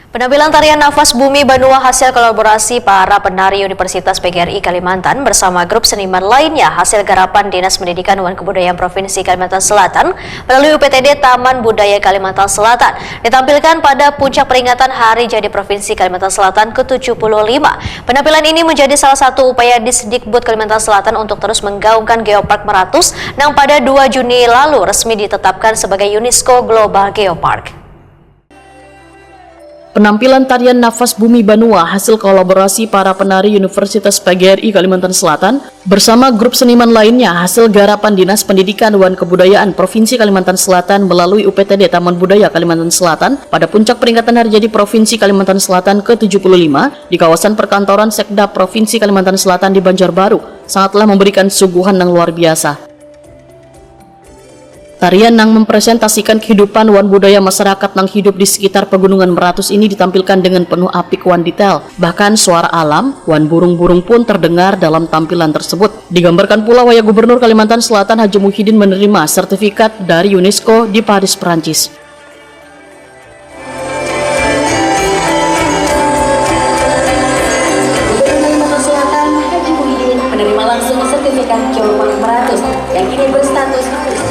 Penampilan tarian Nafas Bumi Banua hasil kolaborasi para penari Universitas PGRI Kalimantan bersama grup seniman lainnya hasil garapan Dinas Pendidikan dan Kebudayaan Provinsi Kalimantan Selatan melalui UPTD Taman Budaya Kalimantan Selatan ditampilkan pada puncak peringatan Hari Jadi Provinsi Kalimantan Selatan ke-75. Penampilan ini menjadi salah satu upaya Disdikbud Kalimantan Selatan untuk terus menggaungkan Geopark Meratus yang pada 2 Juni lalu resmi ditetapkan sebagai UNESCO Global Geopark. Penampilan tarian Nafas Bumi Banua hasil kolaborasi para penari Universitas PGRI Kalimantan Selatan bersama grup seniman lainnya hasil garapan Dinas Pendidikan dan Kebudayaan Provinsi Kalimantan Selatan melalui UPTD Taman Budaya Kalimantan Selatan pada puncak peringatan Hari Jadi Provinsi Kalimantan Selatan ke-75 di kawasan perkantoran Sekda Provinsi Kalimantan Selatan di Banjarbaru sangatlah memberikan suguhan yang luar biasa. Tarian yang mempresentasikan kehidupan wan budaya masyarakat yang hidup di sekitar Pegunungan Meratus ini ditampilkan dengan penuh apik wan detail. Bahkan suara alam, wan burung-burung pun terdengar dalam tampilan tersebut. Digambarkan pula wayang Gubernur Kalimantan Selatan Haji Muhyiddin menerima sertifikat dari UNESCO di Paris, Prancis. Menerima langsung sertifikat Geopark Meratus yang kini berstatus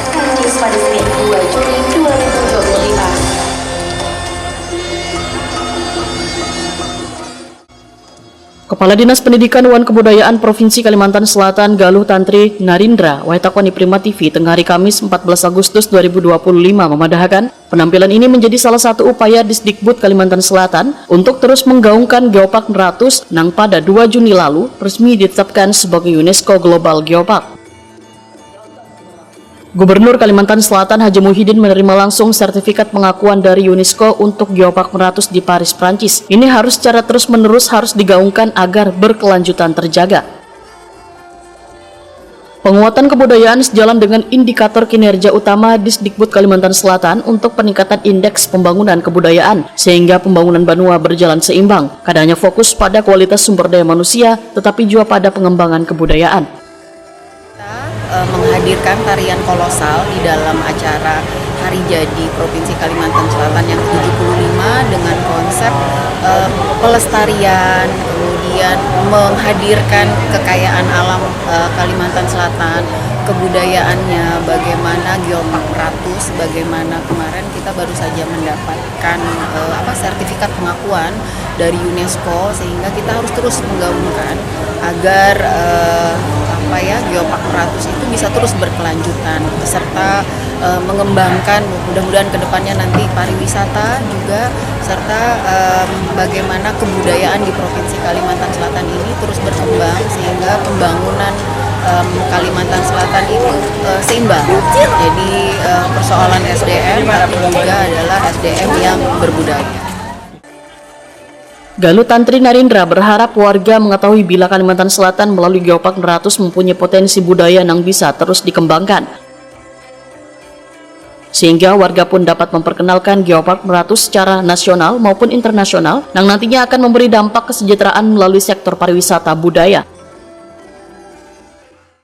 Prancis pada Senin 2 Juni 2025. Kepala Dinas Pendidikan dan Kebudayaan Provinsi Kalimantan Selatan Galuh Tantri Narindra Wahitakoni Prima TV tengah hari Kamis 14 Agustus 2025 memadahkan penampilan ini menjadi salah satu upaya Disdikbud Kalimantan Selatan untuk terus menggaungkan Geopark Meratus yang pada 2 Juni lalu resmi ditetapkan sebagai UNESCO Global Geopark. Gubernur Kalimantan Selatan Haji Muhyiddin menerima langsung sertifikat pengakuan dari UNESCO untuk Geopark Meratus di Paris, Prancis. Ini harus secara terus-menerus harus digaungkan agar berkelanjutan terjaga. Penguatan kebudayaan sejalan dengan indikator kinerja utama Disdikbud Kalimantan Selatan untuk peningkatan indeks pembangunan kebudayaan sehingga pembangunan Banua berjalan seimbang. Kadangnya fokus pada kualitas sumber daya manusia tetapi juga pada pengembangan kebudayaan. Menghadirkan tarian kolosal di dalam acara Hari Jadi Provinsi Kalimantan Selatan yang ke-75 dengan konsep pelestarian, kemudian menghadirkan kekayaan alam Kalimantan Selatan, kebudayaannya, bagaimana Geopark Meratus, bagaimana kemarin kita baru saja mendapatkan sertifikat pengakuan dari UNESCO, sehingga kita harus terus menggaungkan agar Geopark Meratus itu bisa terus berkelanjutan serta mengembangkan mudah-mudahan kedepannya nanti pariwisata juga serta bagaimana kebudayaan di Provinsi Kalimantan Selatan ini terus berkembang sehingga pembangunan Kalimantan Selatan itu seimbang. Jadi persoalan SDM tapi juga adalah SDM yang berbudaya. Galuh Tantri Narindra berharap warga mengetahui bila Kalimantan Selatan melalui Geopark Meratus mempunyai potensi budaya yang bisa terus dikembangkan. Sehingga warga pun dapat memperkenalkan Geopark Meratus secara nasional maupun internasional yang nantinya akan memberi dampak kesejahteraan melalui sektor pariwisata budaya.